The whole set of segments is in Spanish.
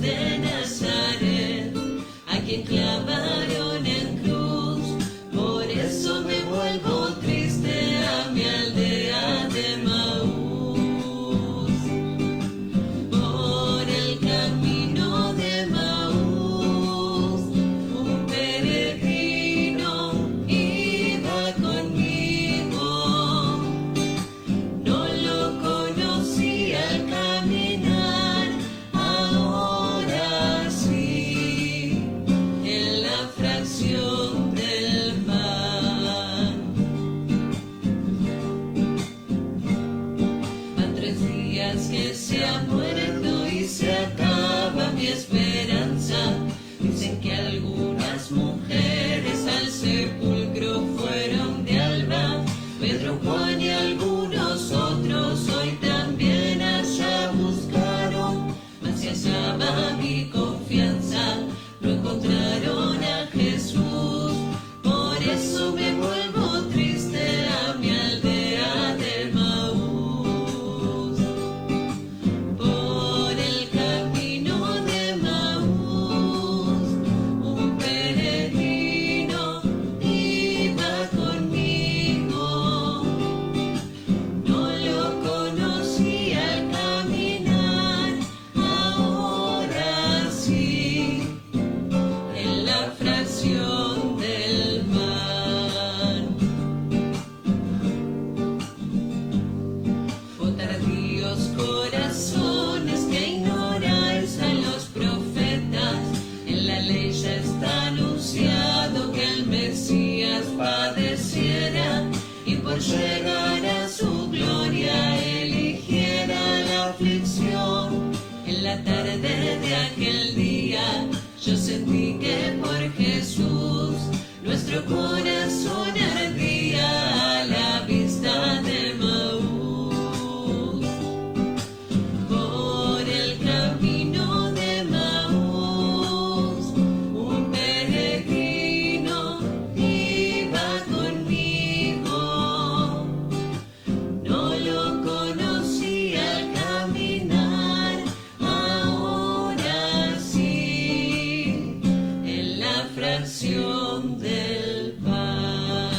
de Nazaret, a quien clavaron en cruz. Por eso me vuelvo triste a mi aldea de Maús. Por el camino de Maús, un peregrino iba conmigo. No lo conocí al caminar, ahora sí, en la fracción del pan. Van 3 días que se ha muerto y se acaba mi esperanza. Dicen que algunas mujeres al sepulcro fueron de alba. Pedro, Juan y algunos otros hoy también allá buscaron, mas si allá va mi confianza, no encontraron a Jesús. Por eso me vuelvo triste a mi aldea de Maús. Por el camino de Maús, un peregrino iba conmigo. No lo conocí al caminar, ahora sí, en la fracción del pan. Oh tardíos corazones que ignoráis a los profetas, en la ley ya está anunciado que el Mesías padeciera y por llegar a su gloria eligiera la aflicción. En la tarde de aquel día yo sentí que por Jesús nuestro corazón ardía a la vista de Maús. Por el camino de Maús, un peregrino iba conmigo. No lo conocí al caminar, ahora sí, en la fracción del pan.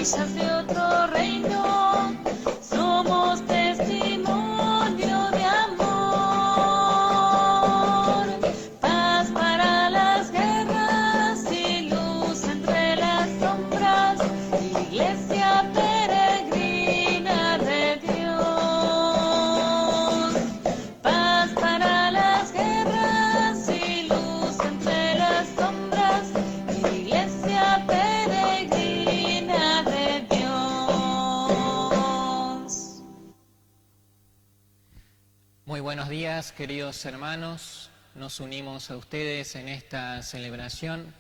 semillas de otro reino, somos testimonio de amor. Paz para las guerras y luz entre las sombras, iglesia peregrina de Dios. Paz para las guerras y luz entre las sombras, iglesia peregrina de Dios. Muy buenos días, queridos hermanos. Nos unimos a ustedes en esta celebración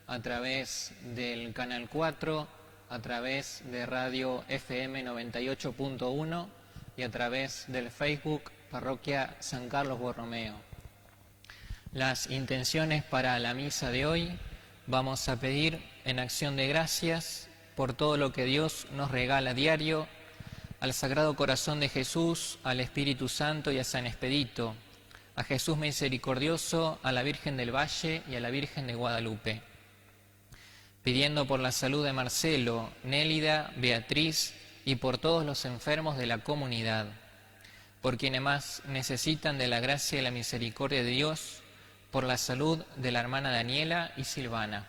a través del Canal 4, a través de Radio FM 98.1 y a través del Facebook Parroquia San Carlos Borromeo. Las intenciones para la misa de hoy: vamos a pedir en acción de gracias por todo lo que Dios nos regala a diario, al Sagrado Corazón de Jesús, al Espíritu Santo y a San Expedito, a Jesús Misericordioso, a la Virgen del Valle y a la Virgen de Guadalupe. Pidiendo por la salud de Marcelo, Nélida, Beatriz y por todos los enfermos de la comunidad, por quienes más necesitan de la gracia y la misericordia de Dios, por la salud de la hermana Daniela y Silvana.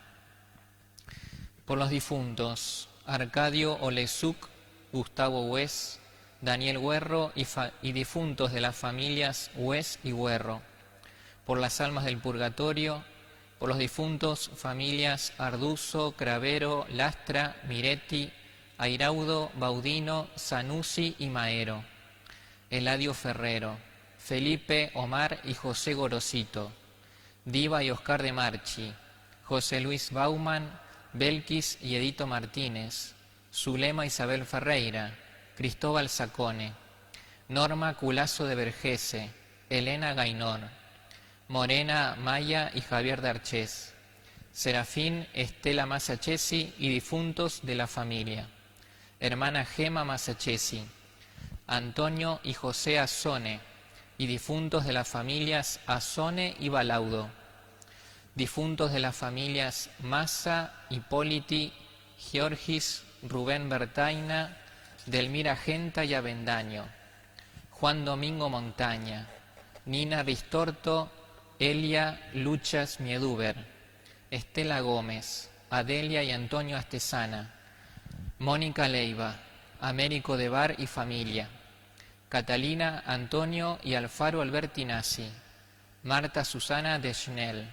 Por los difuntos: Arcadio Olesuc, Gustavo Hues, Daniel Huerro y difuntos de las familias Hues y Huerro. Por las almas del purgatorio, por los difuntos familias Arduzo, Cravero, Lastra, Miretti, Airaudo, Baudino, Sanusi y Maero. Eladio Ferrero, Felipe, Omar y José Gorosito, Diva y Oscar de Marchi, José Luis Bauman, Belkis y Edito Martínez, Zulema Isabel Ferreira, Cristóbal Sacone, Norma Culazo de Vergese, Elena Gainor, Morena Maya y Javier Darchés, Serafín Estela Masachesi y difuntos de la familia, hermana Gema Masachesi, Antonio y José Azone y difuntos de las familias Azone y Balaudo, difuntos de las familias Massa, Hipóliti, Georgis, Rubén Bertaina, Delmira Genta y Avendaño, Juan Domingo Montaña, Nina Ristorto, Elia Luchas Mieduber, Estela Gómez, Adelia y Antonio Astesana, Mónica Leiva, Américo de Bar y familia, Catalina, Antonio y Alfaro Albertinazzi, Marta Susana de Schnell,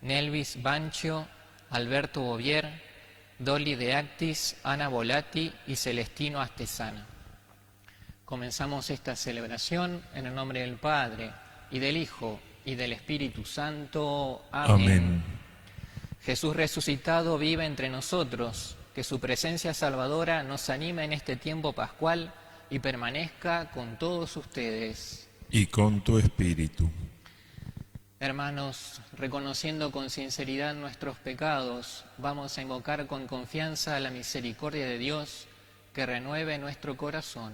Nelvis Bancho, Alberto Bovier, Dolly de Actis, Ana Volati y Celestino Astesana. Comenzamos esta celebración en el nombre del Padre, y del Hijo, y del Espíritu Santo. Amén. Amén. Jesús resucitado vive entre nosotros. Que su presencia salvadora nos anime en este tiempo pascual y permanezca con todos ustedes. Y con tu espíritu. Hermanos, reconociendo con sinceridad nuestros pecados, vamos a invocar con confianza la misericordia de Dios que renueve nuestro corazón.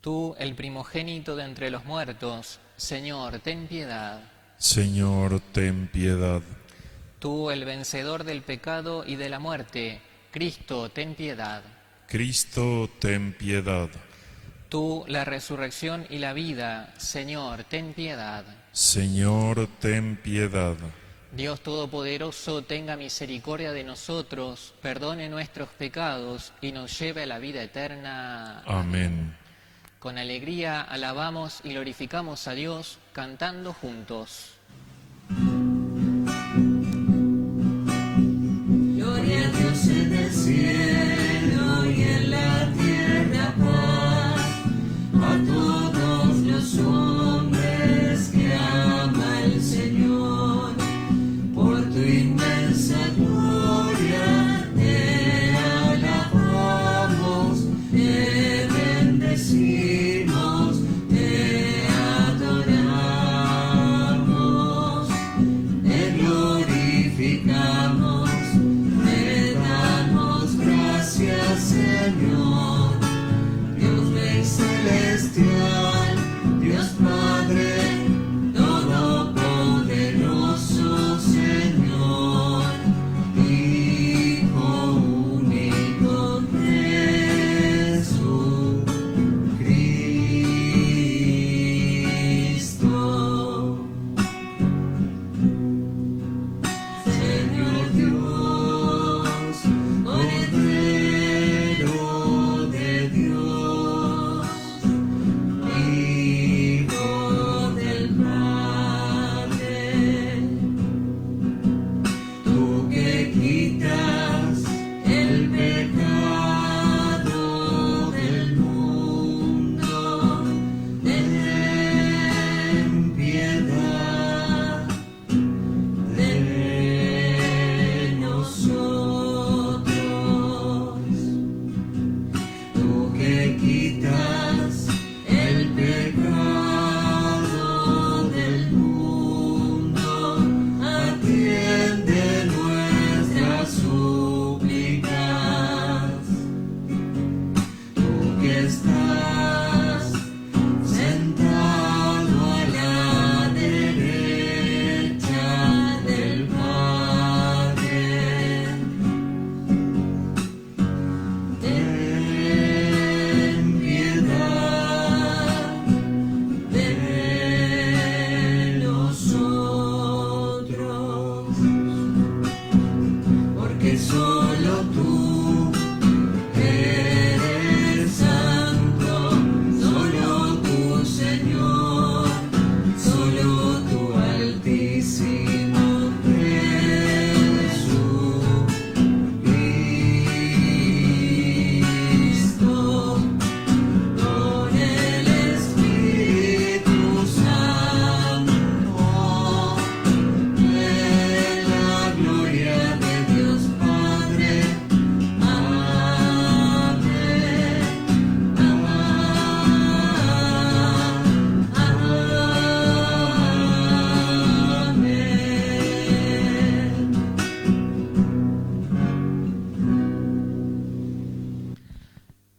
Tú, el primogénito de entre los muertos, Señor, ten piedad. Señor, ten piedad. Tú, el vencedor del pecado y de la muerte, Cristo, ten piedad. Cristo, ten piedad. Tú, la resurrección y la vida, Señor, ten piedad. Señor, ten piedad. Dios Todopoderoso, tenga misericordia de nosotros, perdone nuestros pecados y nos lleve a la vida eterna. Amén. Con alegría alabamos y glorificamos a Dios cantando juntos. Gloria a Dios en el cielo y en la tierra paz, a todos los hombres que ama el Señor. Por tu inmensa gloria te alabamos, te bendecimos, te adoramos. estás sentado a la derecha del Padre. Ten piedad de nosotros, porque solo tú eres santo, solo tú, Señor, solo tú, Altísimo Jesucristo, con el Espíritu Santo, de la gloria de Dios Padre. Amén.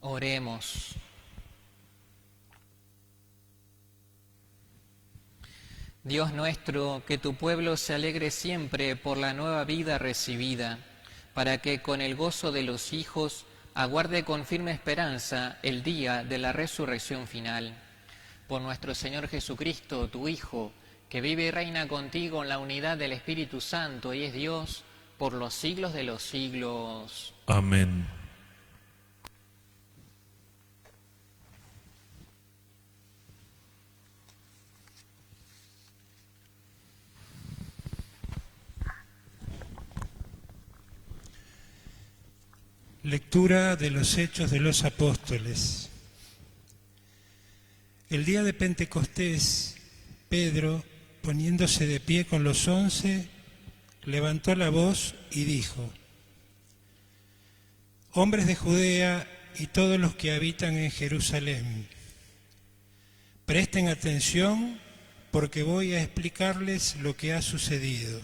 Oremos. Dios nuestro, que tu pueblo se alegre siempre por la nueva vida recibida, para que con el gozo de los hijos aguarde con firme esperanza el día de la resurrección final. Por nuestro Señor Jesucristo, tu Hijo, que vive y reina contigo en la unidad del Espíritu Santo y es Dios por los siglos de los siglos. Amén. Lectura de los Hechos de los Apóstoles. El día de Pentecostés, Pedro, poniéndose de pie con los 11, levantó la voz y dijo: Hombres de Judea y todos los que habitan en Jerusalén, presten atención porque voy a explicarles lo que ha sucedido.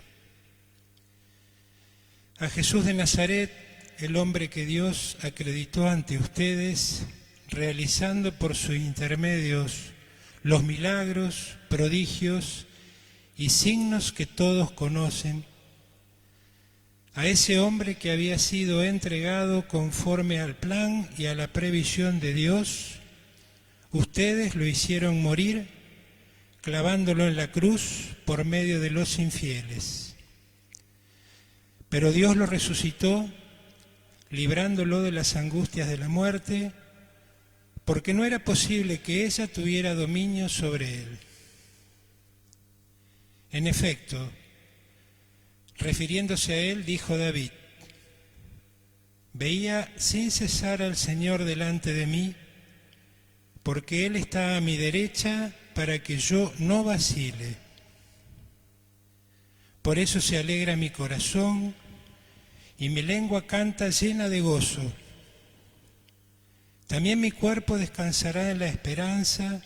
A Jesús de Nazaret, el hombre que Dios acreditó ante ustedes, realizando por sus intermedios los milagros, prodigios y signos que todos conocen, a ese hombre que había sido entregado conforme al plan y a la previsión de Dios, ustedes lo hicieron morir clavándolo en la cruz por medio de los infieles. Pero Dios lo resucitó, librándolo de las angustias de la muerte, porque no era posible que ella tuviera dominio sobre él. En efecto, refiriéndose a él, dijo David: Veía sin cesar al Señor delante de mí, porque Él está a mi derecha para que yo no vacile. Por eso se alegra mi corazón y mi lengua canta llena de gozo. También mi cuerpo descansará en la esperanza,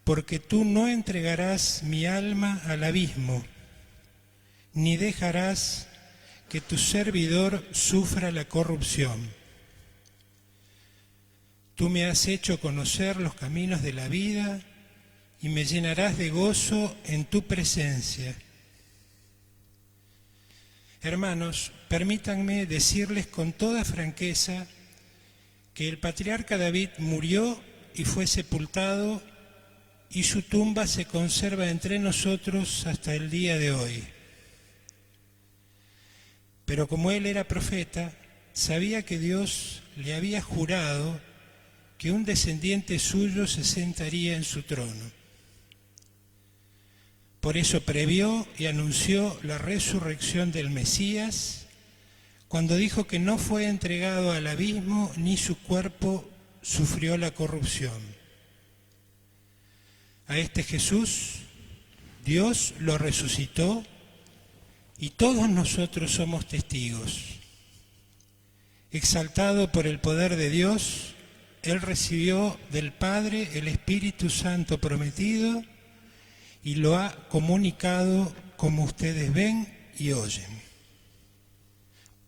porque tú no entregarás mi alma al abismo, ni dejarás que tu servidor sufra la corrupción. Tú me has hecho conocer los caminos de la vida y me llenarás de gozo en tu presencia. Hermanos, permítanme decirles con toda franqueza que el patriarca David murió y fue sepultado, y su tumba se conserva entre nosotros hasta el día de hoy. Pero como él era profeta, sabía que Dios le había jurado que un descendiente suyo se sentaría en su trono. Por eso previó y anunció la resurrección del Mesías, cuando dijo que no fue entregado al abismo ni su cuerpo sufrió la corrupción. A este Jesús, Dios lo resucitó y todos nosotros somos testigos. Exaltado por el poder de Dios, Él recibió del Padre el Espíritu Santo prometido y lo ha comunicado como ustedes ven y oyen.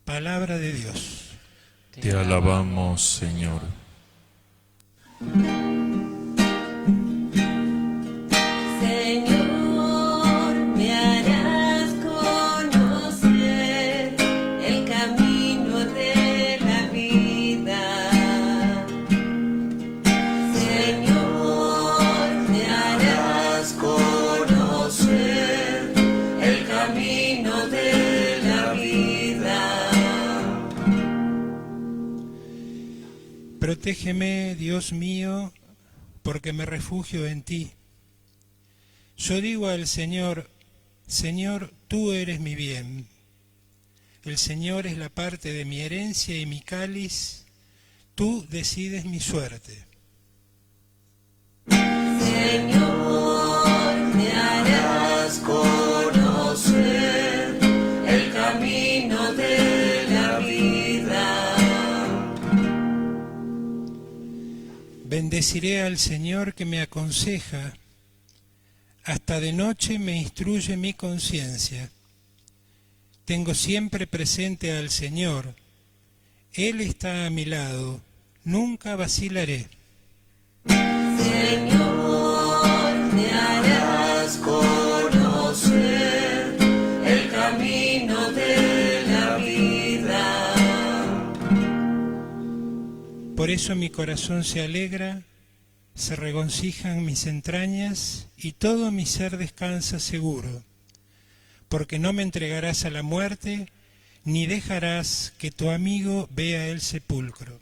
Palabra de Dios. Te alabamos, Señor. Señor, me harás conocer el camino de la vida. Señor, me harás conocer el camino de la vida. Protégeme, Dios mío, porque me refugio en ti. Yo digo al Señor, Señor, tú eres mi bien. El Señor es la parte de mi herencia y mi cáliz. Tú decides mi suerte. Señor, me harás conocer el camino de la vida. Bendeciré al Señor que me aconseja. Hasta de noche me instruye mi conciencia. Tengo siempre presente al Señor. Él está a mi lado. Nunca vacilaré. Señor, me harás conocer el camino de la vida. Por eso mi corazón se alegra, se regocijan mis entrañas y todo mi ser descansa seguro, porque no me entregarás a la muerte, ni dejarás que tu amigo vea el sepulcro.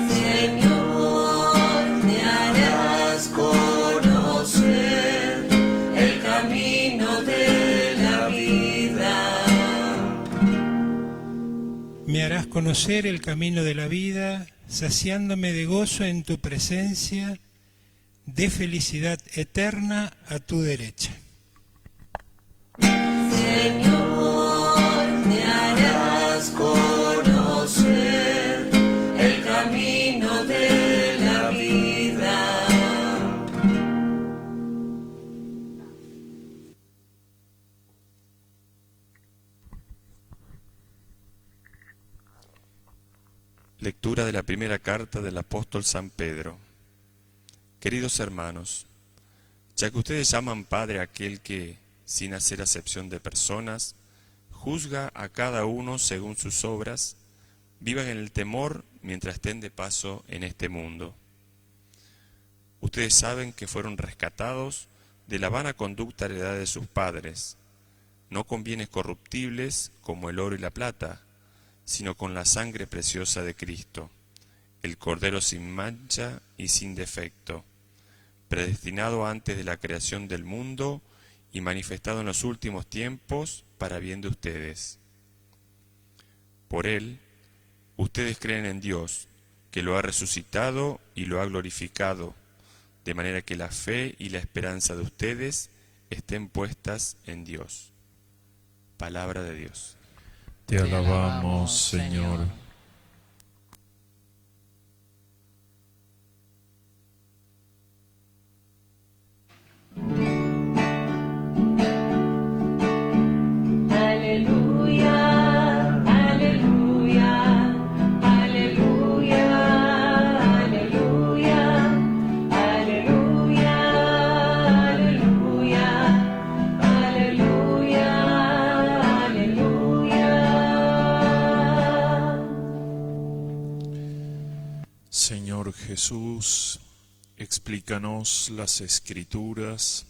Señor, me harás conocer el camino de la vida. Me harás conocer el camino de la vida, saciándome de gozo en tu presencia, de felicidad eterna a tu derecha. Señor, me harás conocer el camino de la vida. Lectura de la primera carta del apóstol San Pedro. Queridos hermanos, ya que ustedes llaman Padre a aquel que, sin hacer acepción de personas, juzga a cada uno según sus obras, vivan en el temor mientras estén de paso en este mundo. Ustedes saben que fueron rescatados de la vana conducta heredada de sus padres, no con bienes corruptibles como el oro y la plata, sino con la sangre preciosa de Cristo, el Cordero sin mancha y sin defecto, predestinado antes de la creación del mundo y manifestado en los últimos tiempos para bien de ustedes. Por él, ustedes creen en Dios, que lo ha resucitado y lo ha glorificado, de manera que la fe y la esperanza de ustedes estén puestas en Dios. Palabra de Dios. Te alabamos, Señor. Aleluya, aleluya, aleluya, aleluya, aleluya, aleluya, aleluya, aleluya. Señor Jesús, explícanos las Escrituras.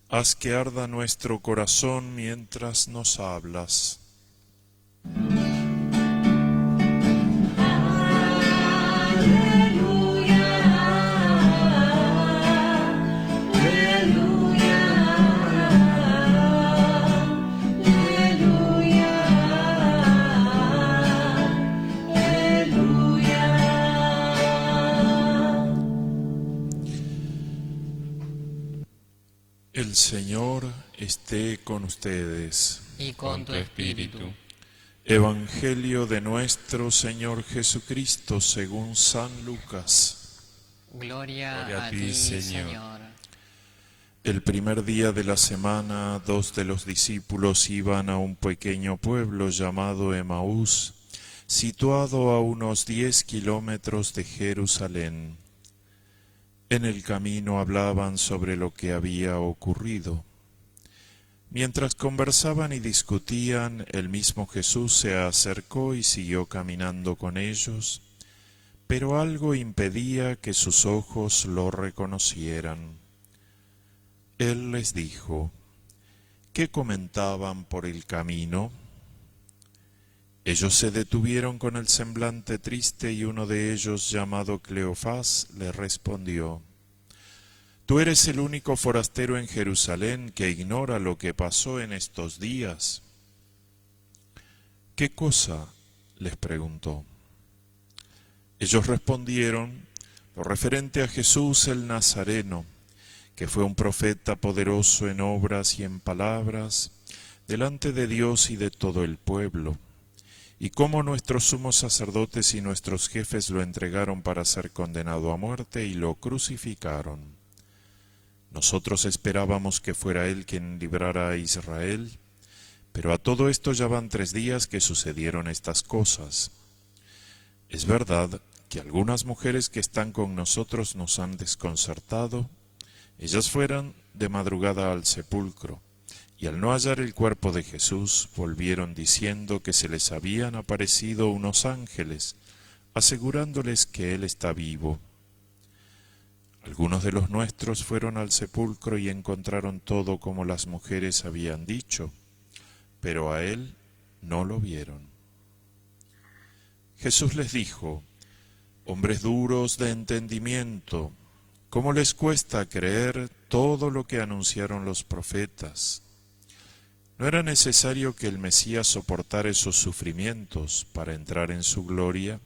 Haz que arda nuestro corazón mientras nos hablas. El Señor esté con ustedes. Y con tu espíritu. Evangelio de nuestro Señor Jesucristo según San Lucas. Gloria a ti, Señor. El primer día de la semana, 2 de los discípulos iban a un pequeño pueblo llamado Emaús, situado a unos 10 kilómetros de Jerusalén. En el camino hablaban sobre lo que había ocurrido. Mientras conversaban y discutían, el mismo Jesús se acercó y siguió caminando con ellos, pero algo impedía que sus ojos lo reconocieran. Él les dijo: ¿qué comentaban por el camino? Ellos se detuvieron con el semblante triste y uno de ellos, llamado Cleofás, le respondió: Tú eres el único forastero en Jerusalén que ignora lo que pasó en estos días. ¿Qué cosa?, les preguntó. Ellos respondieron: lo referente a Jesús el Nazareno, que fue un profeta poderoso en obras y en palabras, delante de Dios y de todo el pueblo, y cómo nuestros sumos sacerdotes y nuestros jefes lo entregaron para ser condenado a muerte y lo crucificaron. Nosotros esperábamos que fuera Él quien librara a Israel, pero a todo esto ya van 3 días que sucedieron estas cosas. Es verdad que algunas mujeres que están con nosotros nos han desconcertado. Ellas fueron de madrugada al sepulcro, y al no hallar el cuerpo de Jesús, volvieron diciendo que se les habían aparecido unos ángeles, asegurándoles que Él está vivo. Algunos de los nuestros fueron al sepulcro y encontraron todo como las mujeres habían dicho, pero a Él no lo vieron. Jesús les dijo: hombres duros de entendimiento, ¿cómo les cuesta creer todo lo que anunciaron los profetas? ¿No era necesario que el Mesías soportara esos sufrimientos para entrar en su gloria?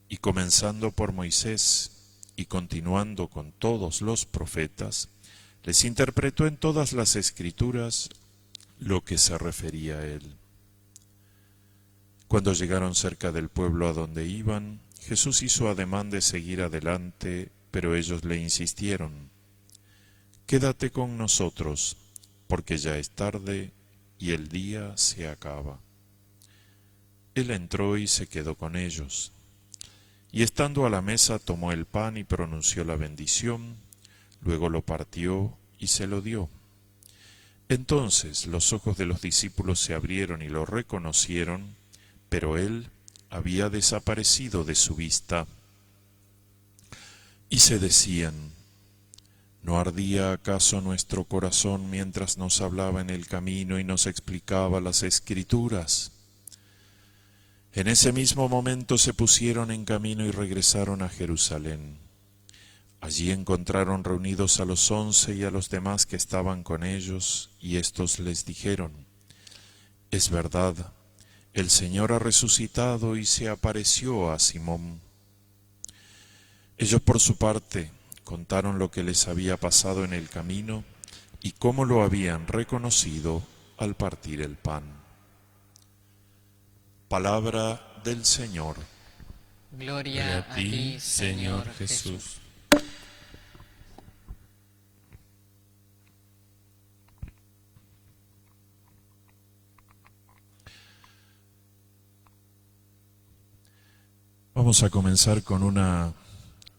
Y comenzando por Moisés y continuando con todos los profetas, les interpretó en todas las Escrituras lo que se refería a él. Cuando llegaron cerca del pueblo a donde iban, Jesús hizo ademán de seguir adelante, pero ellos le insistieron: quédate con nosotros, porque ya es tarde y el día se acaba. Él entró y se quedó con ellos. Y estando a la mesa tomó el pan y pronunció la bendición, luego lo partió y se lo dio. Entonces los ojos de los discípulos se abrieron y lo reconocieron, pero él había desaparecido de su vista. Y se decían: ¿no ardía acaso nuestro corazón mientras nos hablaba en el camino y nos explicaba las Escrituras? En ese mismo momento se pusieron en camino y regresaron a Jerusalén. Allí encontraron reunidos a los 11 y a los demás que estaban con ellos, y éstos les dijeron: es verdad, el Señor ha resucitado y se apareció a Simón. Ellos por su parte contaron lo que les había pasado en el camino y cómo lo habían reconocido al partir el pan. Palabra del Señor. Gloria a ti, Señor Jesús. Vamos a comenzar con una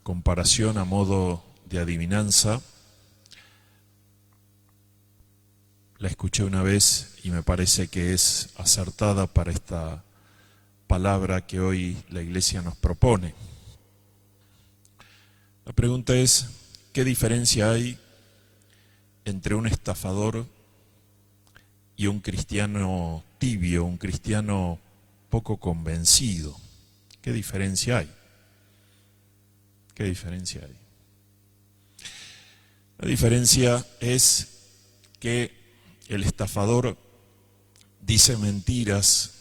comparación a modo de adivinanza. La escuché una vez y me parece que es acertada para esta palabra que hoy la Iglesia nos propone. La pregunta es: ¿qué diferencia hay entre un estafador y un cristiano tibio, un cristiano poco convencido? ¿Qué diferencia hay? ¿Qué diferencia hay? La diferencia es que el estafador dice mentiras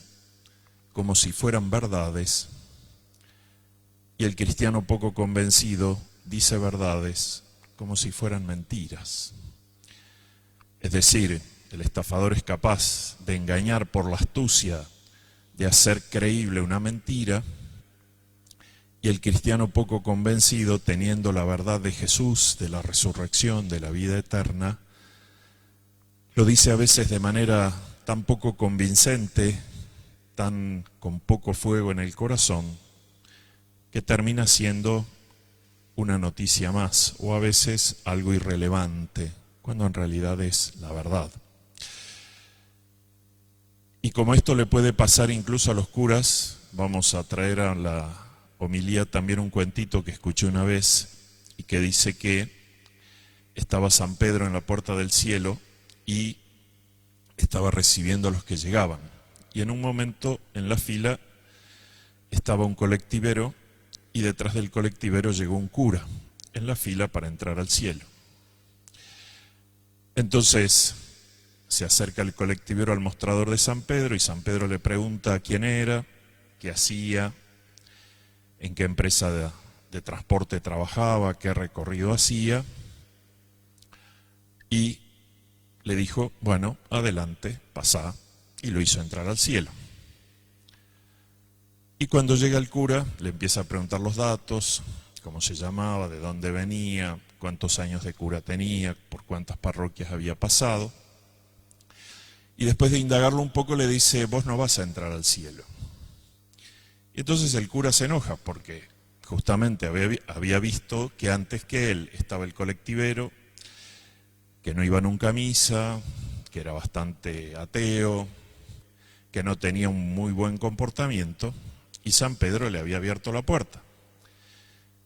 como si fueran verdades, y el cristiano poco convencido dice verdades como si fueran mentiras. Es decir, el estafador es capaz de engañar por la astucia, de hacer creíble una mentira, y el cristiano poco convencido, teniendo la verdad de Jesús, de la resurrección, de la vida eterna, lo dice a veces de manera tan poco convincente, tan con poco fuego en el corazón, que termina siendo una noticia más, o a veces algo irrelevante, cuando en realidad es la verdad. Y como esto le puede pasar incluso a los curas, vamos a traer a la homilía también un cuentito que escuché una vez y que dice que estaba San Pedro en la puerta del cielo y estaba recibiendo a los que llegaban. Y en un momento en la fila estaba un colectivero y detrás del colectivero llegó un cura en la fila para entrar al cielo. Entonces se acerca el colectivero al mostrador de San Pedro y San Pedro le pregunta quién era, qué hacía, en qué empresa de transporte trabajaba, qué recorrido hacía, y le dijo, bueno, adelante, pasá, y lo hizo entrar al cielo. Y cuando llega el cura, le empieza a preguntar los datos, cómo se llamaba, de dónde venía, cuántos años de cura tenía, por cuántas parroquias había pasado. Y después de indagarlo un poco le dice, vos no vas a entrar al cielo. Y entonces el cura se enoja porque justamente había visto que antes que él estaba el colectivero, que no iba nunca a misa, que era bastante ateo, que no tenía un muy buen comportamiento, y San Pedro le había abierto la puerta.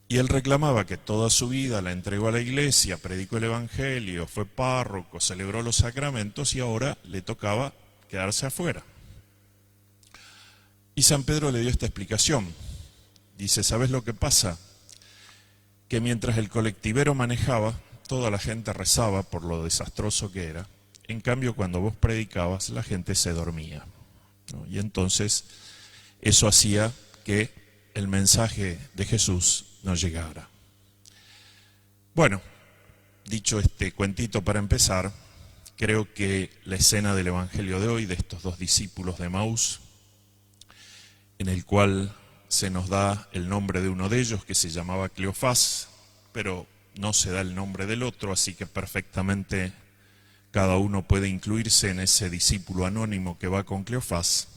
Y él reclamaba que toda su vida la entregó a la iglesia, predicó el evangelio, fue párroco, celebró los sacramentos y ahora le tocaba quedarse afuera. Y San Pedro le dio esta explicación. Dice, ¿sabes lo que pasa? Que mientras el colectivero manejaba, toda la gente rezaba por lo desastroso que era. En cambio, cuando vos predicabas, la gente se dormía, ¿no? Y entonces eso hacía que el mensaje de Jesús no llegara. Bueno, dicho este cuentito para empezar, creo que la escena del Evangelio de hoy, de estos dos discípulos de Emaús, en el cual se nos da el nombre de uno de ellos, que se llamaba Cleofás, pero no se da el nombre del otro, así que perfectamente cada uno puede incluirse en ese discípulo anónimo que va con Cleofás.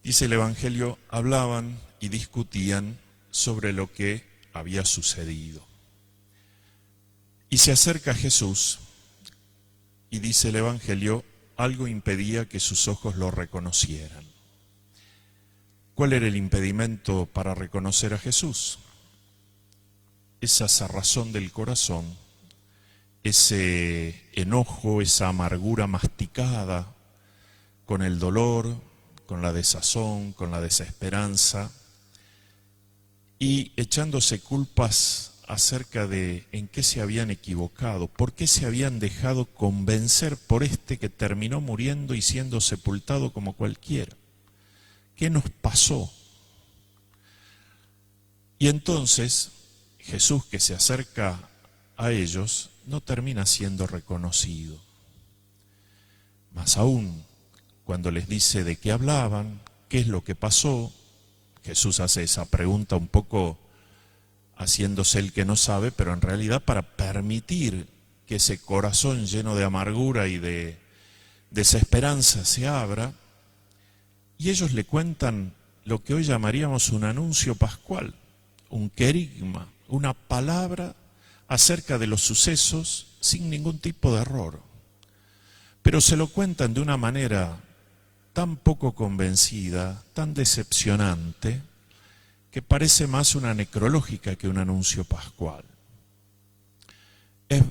Dice el Evangelio, hablaban y discutían sobre lo que había sucedido. Y se acerca a Jesús y dice el Evangelio, algo impedía que sus ojos lo reconocieran. ¿Cuál era el impedimento para reconocer a Jesús? Esa cerrazón del corazón, ese enojo, esa amargura masticada con el dolor, con la desazón, con la desesperanza, y echándose culpas acerca de en qué se habían equivocado, por qué se habían dejado convencer por este que terminó muriendo y siendo sepultado como cualquiera. ¿Qué nos pasó? Y entonces Jesús, que se acerca a ellos, no termina siendo reconocido. Más aún, cuando les dice de qué hablaban, qué es lo que pasó, Jesús hace esa pregunta un poco haciéndose el que no sabe, pero en realidad para permitir que ese corazón lleno de amargura y de desesperanza se abra, y ellos le cuentan lo que hoy llamaríamos un anuncio pascual, un querigma, una palabra acerca de los sucesos sin ningún tipo de error. Pero se lo cuentan de una manera tan poco convencida, tan decepcionante, que parece más una necrológica que un anuncio pascual. Es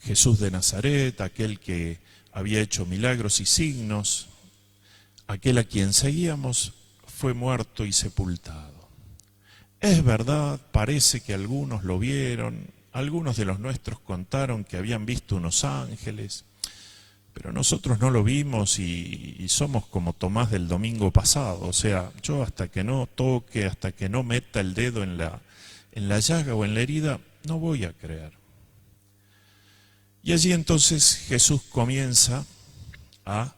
Jesús de Nazaret, aquel que había hecho milagros y signos, aquel a quien seguíamos, fue muerto y sepultado. Es verdad, parece que algunos lo vieron, algunos de los nuestros contaron que habían visto unos ángeles, pero nosotros no lo vimos y somos como Tomás del domingo pasado. O sea, yo hasta que no toque, hasta que no meta el dedo en la llaga o en la herida, no voy a creer. Y allí entonces Jesús comienza a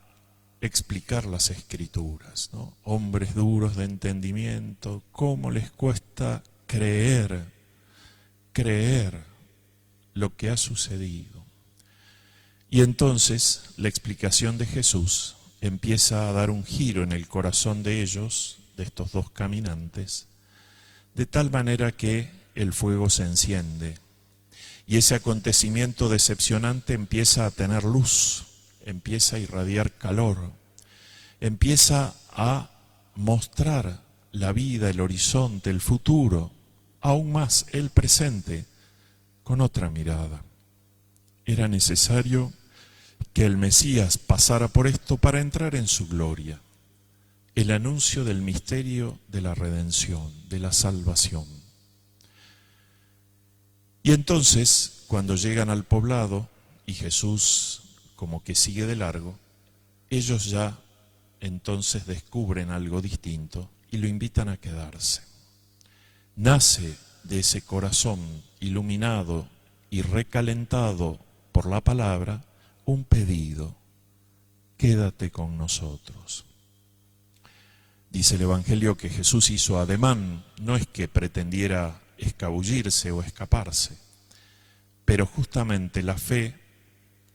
explicar las Escrituras, ¿no? Hombres duros de entendimiento, ¿cómo les cuesta creer lo que ha sucedido? Y entonces la explicación de Jesús empieza a dar un giro en el corazón de ellos, de estos dos caminantes, de tal manera que el fuego se enciende y ese acontecimiento decepcionante empieza a tener luz, empieza a irradiar calor, empieza a mostrar la vida, el horizonte, el futuro, aún más el presente, con otra mirada. Era necesario que el Mesías pasara por esto para entrar en su gloria, el anuncio del misterio de la redención, de la salvación. Y entonces, cuando llegan al poblado y Jesús como que sigue de largo, ellos ya entonces descubren algo distinto y lo invitan a quedarse. Nace de ese corazón iluminado y recalentado por la palabra un pedido: quédate con nosotros. Dice el Evangelio que Jesús hizo ademán, no es que pretendiera escabullirse o escaparse, pero justamente la fe,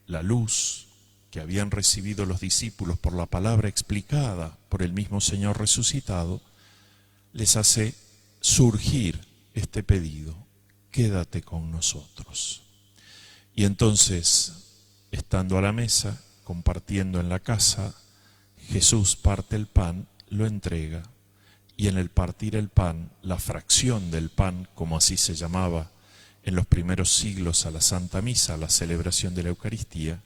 la luz que habían recibido los discípulos por la palabra explicada por el mismo Señor resucitado, les hace surgir este pedido: quédate con nosotros. Y entonces, estando a la mesa, compartiendo en la casa, Jesús parte el pan, lo entrega, y en el partir el pan, la fracción del pan, como así se llamaba en los primeros siglos a la Santa Misa, a la celebración de la Eucaristía,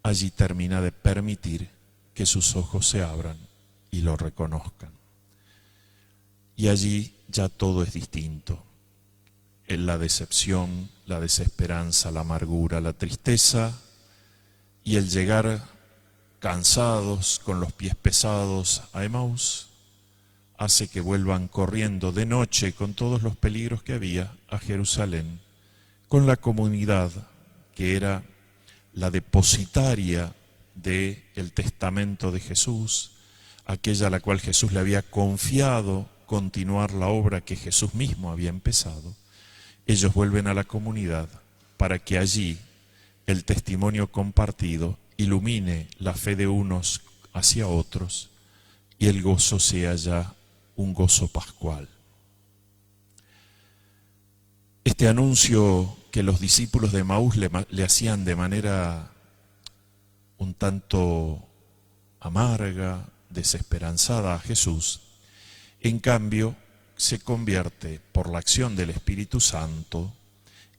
allí termina de permitir que sus ojos se abran y lo reconozcan. Y allí ya todo es distinto. En la decepción, la desesperanza, la amargura, la tristeza y el llegar cansados, con los pies pesados a Emaús, hace que vuelvan corriendo de noche con todos los peligros que había a Jerusalén, con la comunidad que era la depositaria del testamento de Jesús, aquella a la cual Jesús le había confiado continuar la obra que Jesús mismo había empezado. Ellos vuelven a la comunidad para que allí el testimonio compartido ilumine la fe de unos hacia otros y el gozo sea ya un gozo pascual. Este anuncio que los discípulos de Emaús le hacían de manera un tanto amarga, desesperanzada a Jesús, en cambio se convierte por la acción del Espíritu Santo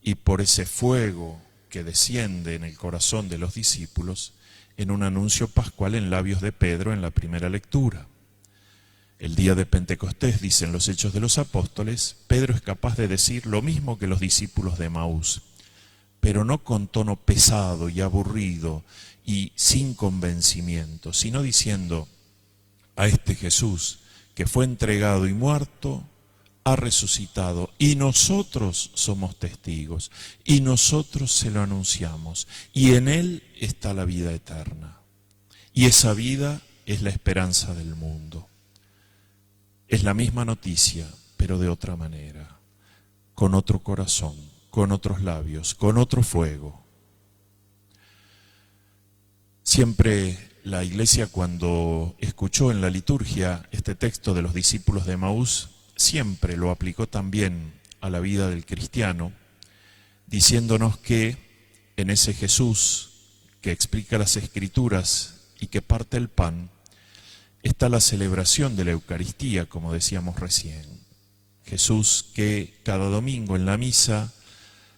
y por ese fuego que desciende en el corazón de los discípulos en un anuncio pascual en labios de Pedro en la primera lectura. El día de Pentecostés, dicen los Hechos de los Apóstoles, Pedro es capaz de decir lo mismo que los discípulos de Emaús, pero no con tono pesado y aburrido y sin convencimiento, sino diciendo: a este Jesús que fue entregado y muerto, ha resucitado, y nosotros somos testigos, y nosotros se lo anunciamos, y en Él está la vida eterna. Y esa vida es la esperanza del mundo. Es la misma noticia, pero de otra manera, con otro corazón, con otros labios, con otro fuego. Siempre la Iglesia, cuando escuchó en la liturgia este texto de los discípulos de Emaús, siempre lo aplicó también a la vida del cristiano, diciéndonos que en ese Jesús que explica las Escrituras y que parte el pan, está la celebración de la Eucaristía, como decíamos recién. Jesús que cada domingo en la misa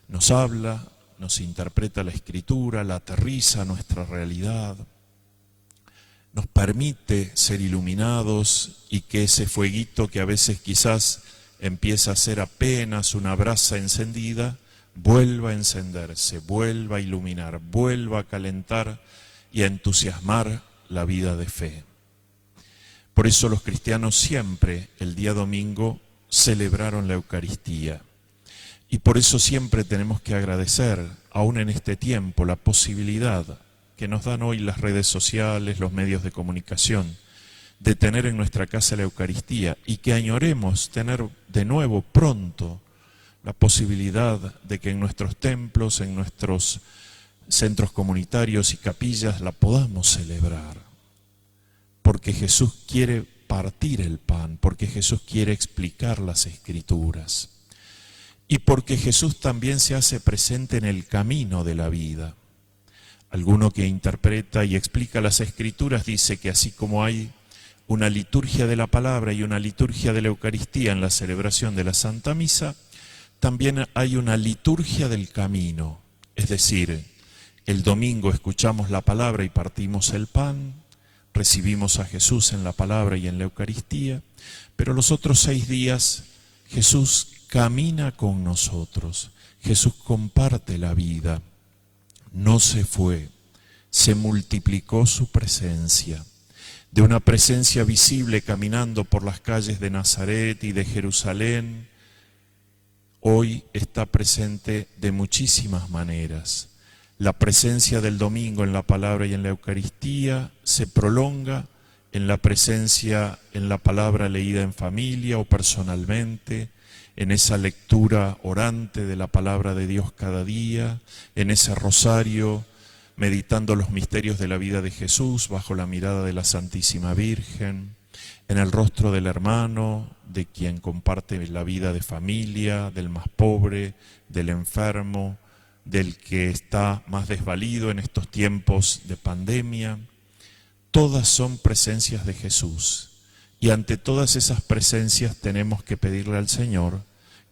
nos habla, nos interpreta la Escritura, la aterriza a nuestra realidad, nos permite ser iluminados y que ese fueguito que a veces quizás empieza a ser apenas una brasa encendida, vuelva a encenderse, vuelva a iluminar, vuelva a calentar y a entusiasmar la vida de fe. Por eso los cristianos siempre el día domingo celebraron la Eucaristía. Y por eso siempre tenemos que agradecer, aún en este tiempo, la posibilidad que nos dan hoy las redes sociales, los medios de comunicación, de tener en nuestra casa la Eucaristía y que añoremos tener de nuevo pronto la posibilidad de que en nuestros templos, en nuestros centros comunitarios y capillas la podamos celebrar. Porque Jesús quiere partir el pan, porque Jesús quiere explicar las Escrituras. y porque Jesús también se hace presente en el camino de la vida. Alguno que interpreta y explica las Escrituras dice que así como hay una liturgia de la palabra y una liturgia de la Eucaristía en la celebración de la Santa Misa, también hay una liturgia del camino. Es decir, el domingo escuchamos la palabra y partimos el pan, recibimos a Jesús en la palabra y en la Eucaristía, pero los otros 6 días Jesús camina con nosotros, Jesús comparte la vida, no se fue, se multiplicó su presencia. De una presencia visible caminando por las calles de Nazaret y de Jerusalén, hoy está presente de muchísimas maneras. La presencia del domingo en la palabra y en la Eucaristía se prolonga en la presencia en la palabra leída en familia o personalmente, en esa lectura orante de la palabra de Dios cada día, en ese rosario meditando los misterios de la vida de Jesús bajo la mirada de la Santísima Virgen, en el rostro del hermano, de quien comparte la vida de familia, del más pobre, del enfermo, del que está más desvalido en estos tiempos de pandemia. Todas son presencias de Jesús, y ante todas esas presencias tenemos que pedirle al Señor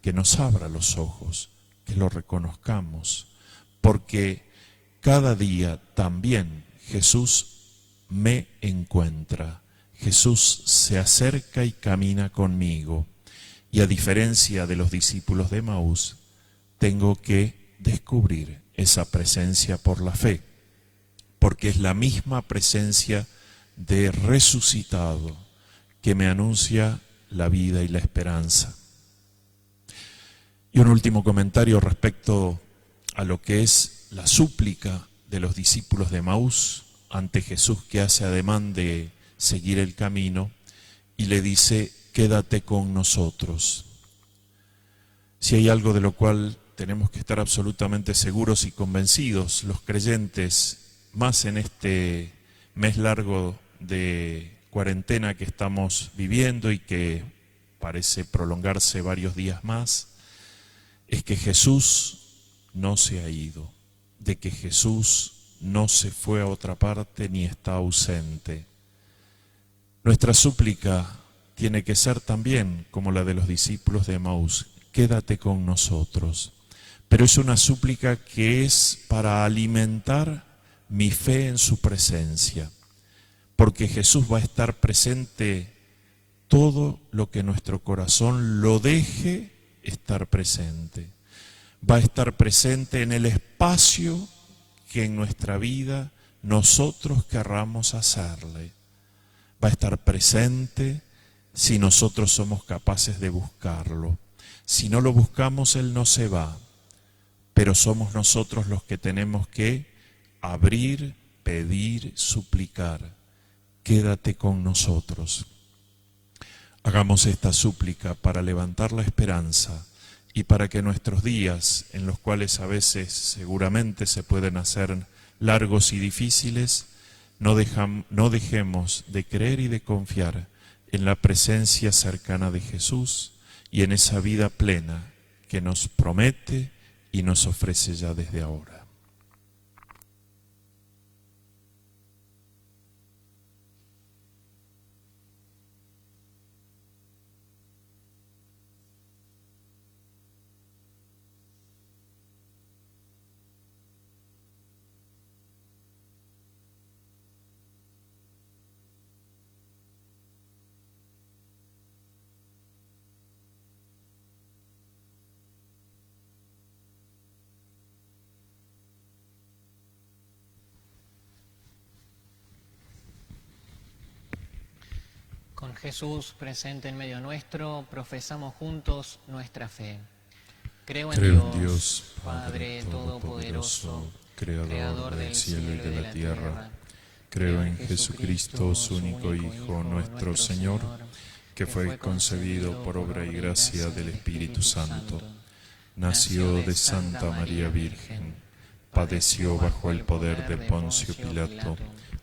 que nos abra los ojos, que lo reconozcamos, porque cada día también Jesús me encuentra, Jesús se acerca y camina conmigo, y a diferencia de los discípulos de Emaús, tengo que descubrir esa presencia por la fe, porque es la misma presencia de resucitado que me anuncia la vida y la esperanza. Y un último comentario respecto a lo que es la súplica de los discípulos de Emaús ante Jesús, que hace ademán de seguir el camino y le dice: quédate con nosotros. Si hay algo de lo cual tenemos que estar absolutamente seguros y convencidos, los creyentes, más en este mes largo de cuarentena que estamos viviendo y que parece prolongarse varios días más, es que Jesús no se ha ido, de que Jesús no se fue a otra parte ni está ausente. Nuestra súplica tiene que ser también como la de los discípulos de Emaús: quédate con nosotros. Pero es una súplica que es para alimentar mi fe en su presencia, porque Jesús va a estar presente todo lo que nuestro corazón lo deje estar presente. Va a estar presente en el espacio que en nuestra vida nosotros querramos hacerle. Va a estar presente si nosotros somos capaces de buscarlo. Si no lo buscamos, Él no se va, pero somos nosotros los que tenemos que abrir, pedir, suplicar. Quédate con nosotros. Hagamos esta súplica para levantar la esperanza y para que nuestros días, en los cuales a veces seguramente se pueden hacer largos y difíciles, no dejemos de creer y de confiar en la presencia cercana de Jesús y en esa vida plena que nos promete y nos ofrece ya desde ahora. Con Jesús presente en medio nuestro, profesamos juntos nuestra fe. Creo en Dios, Padre Todopoderoso, Creador del cielo y de la tierra. Creo en Jesucristo, su único Hijo, nuestro Señor, que fue concebido por obra y gracia del Espíritu Santo. Nació de Santa María Virgen, padeció bajo el poder de Poncio Pilato,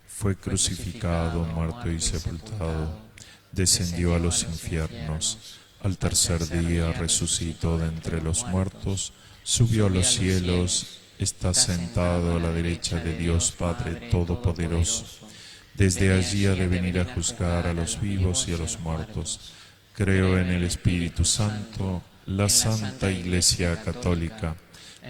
fue crucificado, muerto y sepultado, descendió a los infiernos, Al tercer día resucitó de entre los muertos, subió a los cielos, está sentado a la derecha de Dios Padre Todopoderoso. Desde allí ha de venir a juzgar a los vivos y a los muertos. Creo en el Espíritu Santo, la Santa Iglesia Católica,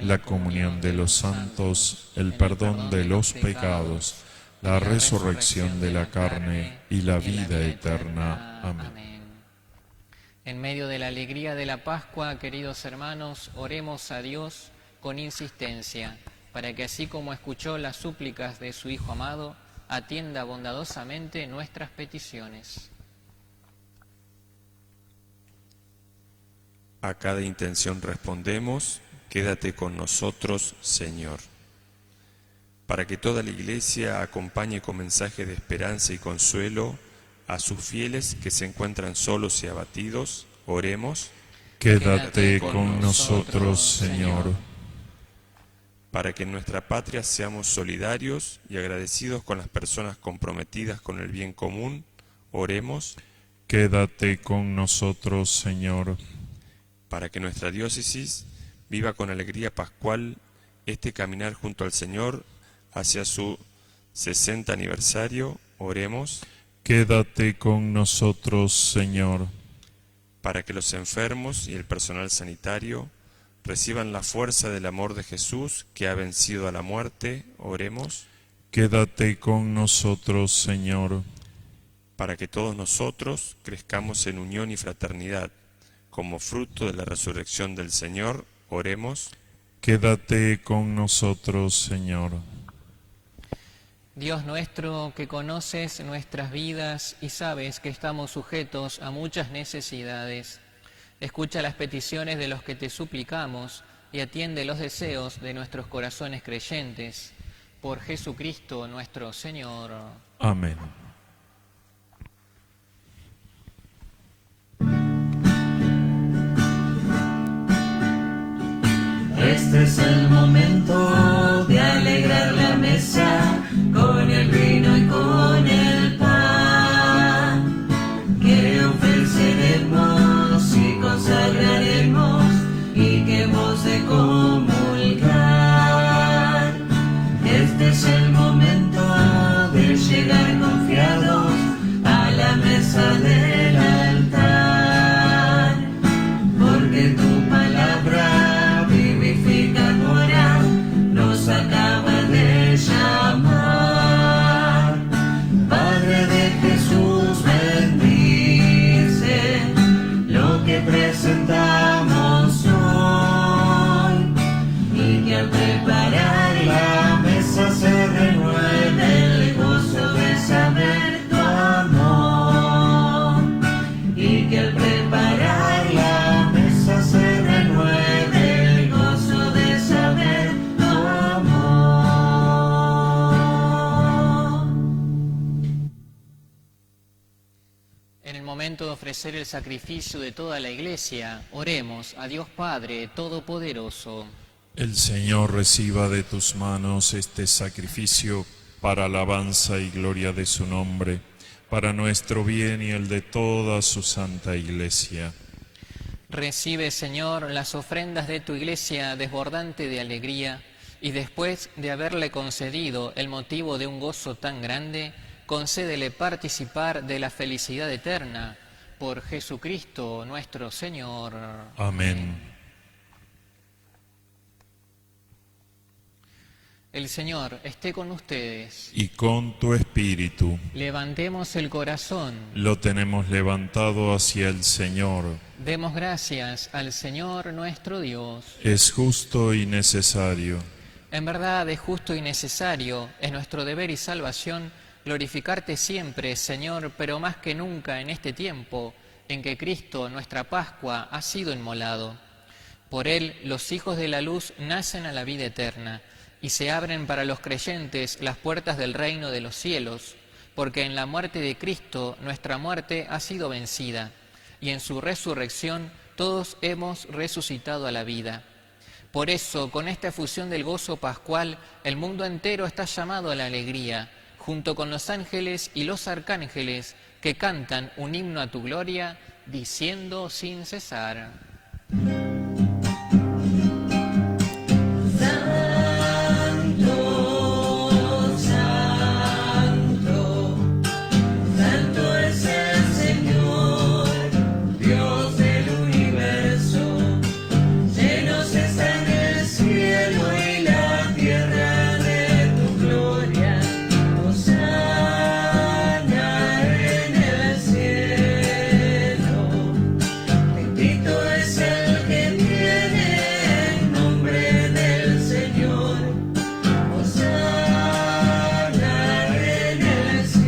la comunión de los santos, el perdón de los pecados, la resurrección de la carne y la vida eterna. Amén. En medio de la alegría de la Pascua, queridos hermanos, oremos a Dios con insistencia, para que así como escuchó las súplicas de su Hijo amado, atienda bondadosamente nuestras peticiones. A cada intención respondemos: quédate con nosotros, Señor. Para que toda la Iglesia acompañe con mensaje de esperanza y consuelo a sus fieles que se encuentran solos y abatidos, oremos. Quédate con nosotros, Señor. Para que en nuestra patria seamos solidarios y agradecidos con las personas comprometidas con el bien común, oremos. Quédate con nosotros, Señor. Para que nuestra diócesis viva con alegría pascual este caminar junto al Señor hacia su 60 aniversario, oremos. Quédate con nosotros, Señor. Para que los enfermos y el personal sanitario reciban la fuerza del amor de Jesús que ha vencido a la muerte, oremos. Quédate con nosotros, Señor. Para que todos nosotros crezcamos en unión y fraternidad, como fruto de la resurrección del Señor, oremos. Quédate con nosotros, Señor. Dios nuestro, que conoces nuestras vidas y sabes que estamos sujetos a muchas necesidades, escucha las peticiones de los que te suplicamos y atiende los deseos de nuestros corazones creyentes. Por Jesucristo nuestro Señor. Amén. Este es el momento de alegrar la mesa con el vino y con el pan, que ofreceremos y consagraremos y que hemos de comulgar. Este es el momento de llegar confiados a la mesa del altar, porque tu palabra vivificadora nos acaba de llamar. Padre de Jesús, bendice lo que presentamos hoy, y que al preparar la mesa se renueve el gozo de saber tu amor, y que al preparar la mesa se renueve el gozo de saber tu amor. En el momento de ofrecer el sacrificio de toda la Iglesia, oremos a Dios Padre Todopoderoso. El Señor reciba de tus manos este sacrificio para alabanza y gloria de su nombre, para nuestro bien y el de toda su santa Iglesia. Recibe, Señor, las ofrendas de tu Iglesia desbordante de alegría, y después de haberle concedido el motivo de un gozo tan grande, concédele participar de la felicidad eterna. Por Jesucristo nuestro Señor. Amén. El Señor esté con ustedes. Y con tu espíritu. Levantemos el corazón. Lo tenemos levantado hacia el Señor. Demos gracias al Señor nuestro Dios. Es justo y necesario. En verdad es justo y necesario, es nuestro deber y salvación, glorificarte siempre, Señor, pero más que nunca en este tiempo en que Cristo, nuestra Pascua, ha sido inmolado. Por Él los hijos de la luz nacen a la vida eterna, y se abren para los creyentes las puertas del reino de los cielos, porque en la muerte de Cristo nuestra muerte ha sido vencida, y en su resurrección todos hemos resucitado a la vida. Por eso, con esta efusión del gozo pascual, el mundo entero está llamado a la alegría, junto con los ángeles y los arcángeles que cantan un himno a tu gloria, diciendo sin cesar: Santo, Santo, Santo es el Señor, Dios del universo. Llenos están el cielo y la tierra de tu gloria. Hosana en el cielo. Bendito es el que viene en nombre del Señor. Hosana en el cielo.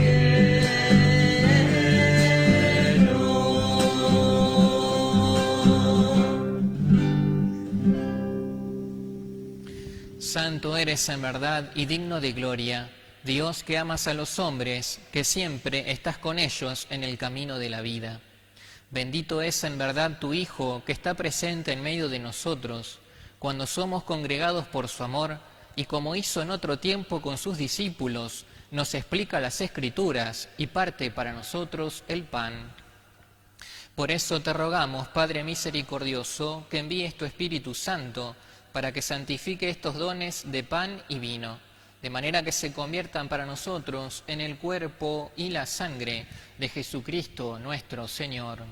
Santo eres en verdad y digno de gloria, Dios que amas a los hombres, que siempre estás con ellos en el camino de la vida. Bendito es en verdad tu Hijo, que está presente en medio de nosotros, cuando somos congregados por su amor, y como hizo en otro tiempo con sus discípulos, nos explica las Escrituras y parte para nosotros el pan. Por eso te rogamos, Padre misericordioso, que envíes tu Espíritu Santo para que santifique estos dones de pan y vino, de manera que se conviertan para nosotros en el cuerpo y la sangre de Jesucristo nuestro Señor.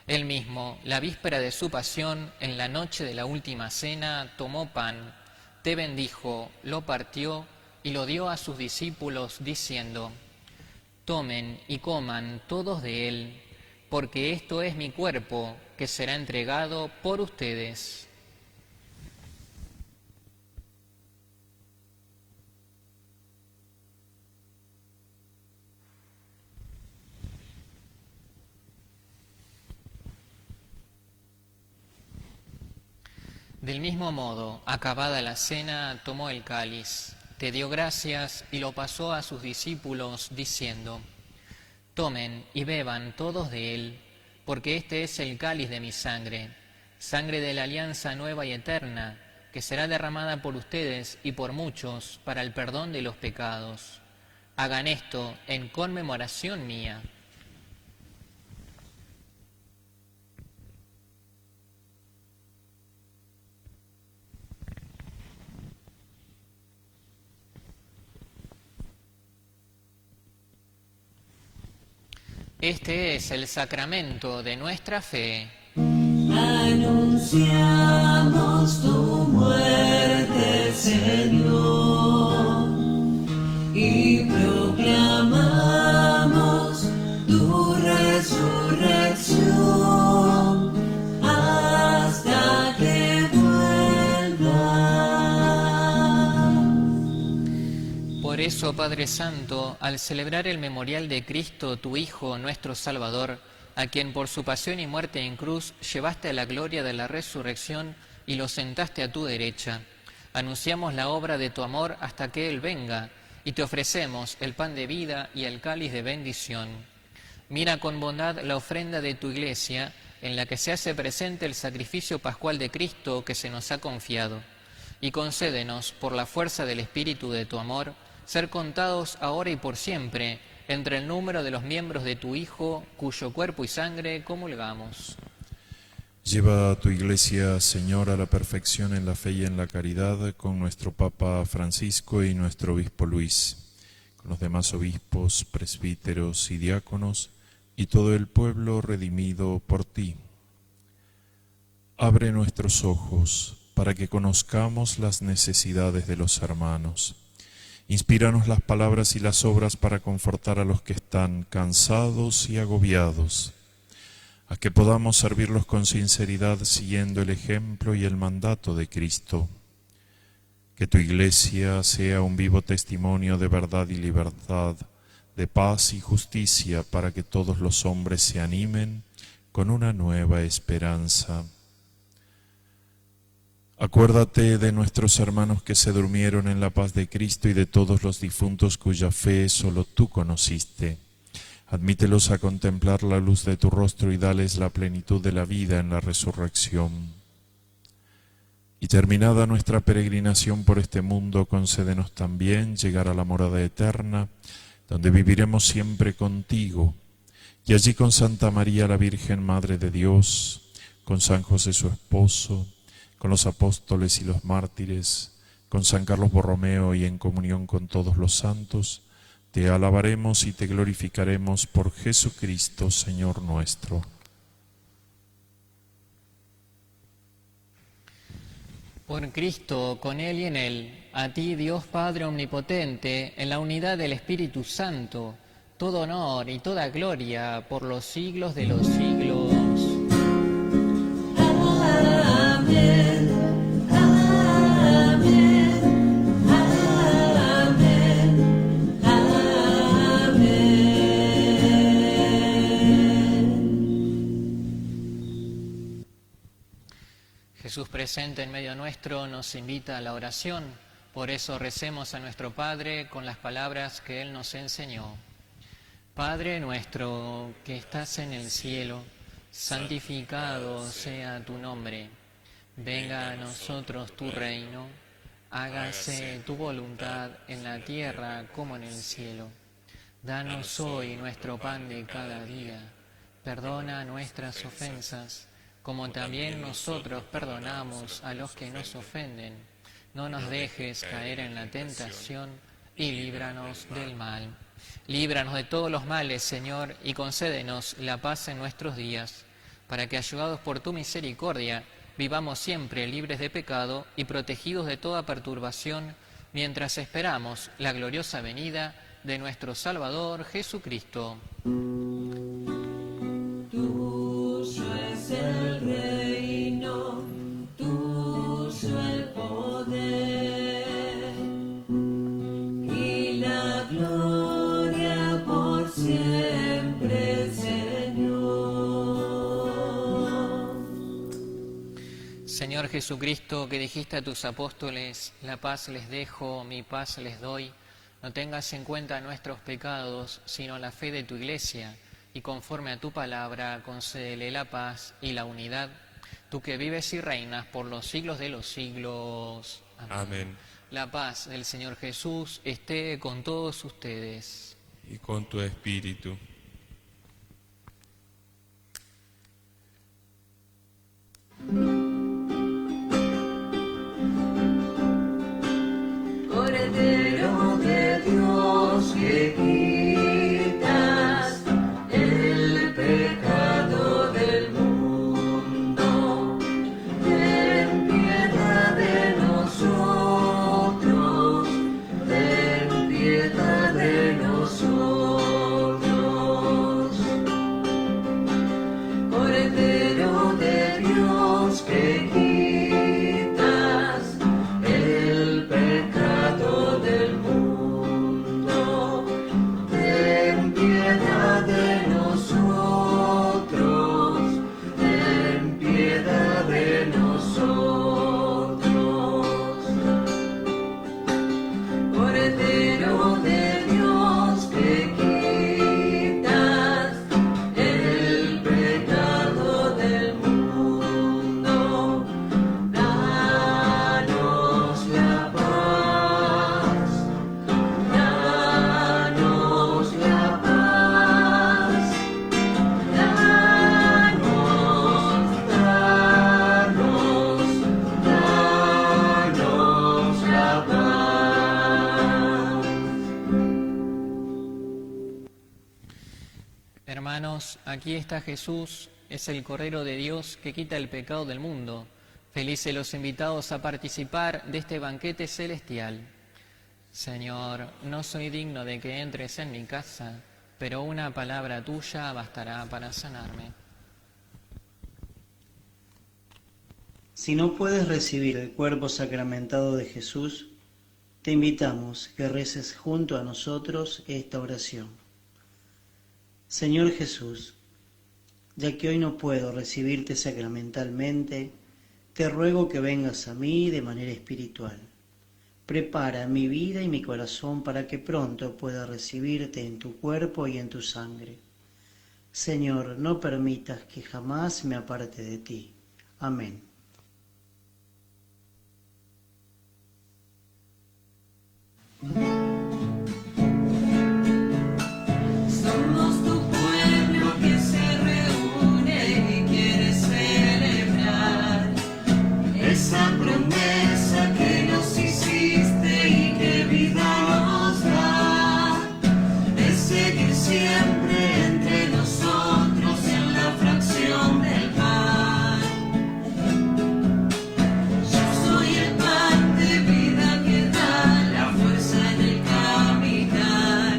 Él mismo, la víspera de su pasión, en la noche de la última cena, tomó pan, te bendijo, lo partió y lo dio a sus discípulos, diciendo: Tomen y coman todos de él, porque esto es mi cuerpo, que será entregado por ustedes. Del mismo modo, acabada la cena, tomó el cáliz, te dio gracias y lo pasó a sus discípulos, diciendo: Tomen y beban todos de él, porque este es el cáliz de mi sangre, sangre de la alianza nueva y eterna, que será derramada por ustedes y por muchos para el perdón de los pecados. Hagan esto en conmemoración mía. Este es el sacramento de nuestra fe. Anunciamos tu muerte, Señor, y proclamamos tu resurrección hasta que vuelvas. Por eso, Padre Santo, al celebrar el memorial de Cristo, tu Hijo, nuestro Salvador, a quien por su pasión y muerte en cruz llevaste a la gloria de la resurrección y lo sentaste a tu derecha, anunciamos la obra de tu amor hasta que Él venga, y te ofrecemos el pan de vida y el cáliz de bendición. Mira con bondad la ofrenda de tu Iglesia, en la que se hace presente el sacrificio pascual de Cristo que se nos ha confiado, y concédenos, por la fuerza del Espíritu de tu amor, ser contados ahora y por siempre entre el número de los miembros de tu Hijo, cuyo cuerpo y sangre comulgamos. Lleva a tu Iglesia, Señor, a la perfección en la fe y en la caridad, con nuestro Papa Francisco y nuestro Obispo Luis, con los demás obispos, presbíteros y diáconos, y todo el pueblo redimido por ti. Abre nuestros ojos para que conozcamos las necesidades de los hermanos. Inspíranos las palabras y las obras para confortar a los que están cansados y agobiados, a que podamos servirlos con sinceridad siguiendo el ejemplo y el mandato de Cristo. Que tu Iglesia sea un vivo testimonio de verdad y libertad, de paz y justicia, para que todos los hombres se animen con una nueva esperanza. Acuérdate de nuestros hermanos que se durmieron en la paz de Cristo y de todos los difuntos cuya fe solo tú conociste. Admítelos a contemplar la luz de tu rostro y dales la plenitud de la vida en la resurrección. Y terminada nuestra peregrinación por este mundo, concédenos también llegar a la morada eterna, donde viviremos siempre contigo, Y allí con Santa María la Virgen, Madre de Dios, con San José su esposo, con los apóstoles y los mártires, con San Carlos Borromeo y en comunión con todos los santos, te alabaremos y te glorificaremos por Jesucristo, Señor nuestro. Por Cristo, con Él y en Él, a ti, Dios Padre Omnipotente, en la unidad del Espíritu Santo, todo honor y toda gloria por los siglos de los siglos. Amén, amén, amén, amén. Jesús presente en medio nuestro nos invita a la oración, por eso recemos a nuestro Padre con las palabras que Él nos enseñó. Padre nuestro que estás en el cielo, santificado sea tu nombre. Venga a nosotros tu reino, hágase tu voluntad en la tierra como en el cielo. Danos hoy nuestro pan de cada día. Perdona nuestras ofensas, como también nosotros perdonamos a los que nos ofenden. No nos dejes caer en la tentación y líbranos del mal. Líbranos de todos los males, Señor, y concédenos la paz en nuestros días, para que, ayudados por tu misericordia, vivamos siempre libres de pecado y protegidos de toda perturbación, mientras esperamos la gloriosa venida de nuestro Salvador Jesucristo. Tuyo es el reino, tuyo el poder y la gloria por siempre, Señor. Señor Jesucristo, que dijiste a tus apóstoles, la paz les dejo, mi paz les doy, no tengas en cuenta nuestros pecados, sino la fe de tu Iglesia, y conforme a tu palabra, concédele la paz y la unidad, tú que vives y reinas por los siglos de los siglos. Amén. La paz del Señor Jesús esté con todos ustedes. Y con tu espíritu. Cordero de Dios que quitas el pecado del mundo, ten piedad de nosotros, ten piedad de nosotros. Cordero de Dios que quitas el pecado del mundo, ten piedad de nosotros, ten piedad de nosotros. Cordero de Dios que quitas el pecado del mundo, danos la paz, danos la paz, danos la paz. Hermanos, aquí está Jesús, es el Cordero de Dios que quita el pecado del mundo. Felices los invitados a participar de este banquete celestial. Señor, no soy digno de que entres en mi casa, pero una palabra tuya bastará para sanarme. Si no puedes recibir el cuerpo sacramentado de Jesús, te invitamos que reces junto a nosotros esta oración. Señor Jesús, ya que hoy no puedo recibirte sacramentalmente, te ruego que vengas a mí de manera espiritual. Prepara mi vida y mi corazón para que pronto pueda recibirte en tu cuerpo y en tu sangre. Señor, no permitas que jamás me aparte de ti. Amén. Somos tu pueblo promesa que nos hiciste y que vida nos da, de seguir siempre entre nosotros en la fracción del pan. Yo soy el pan de vida que da la fuerza en el caminar.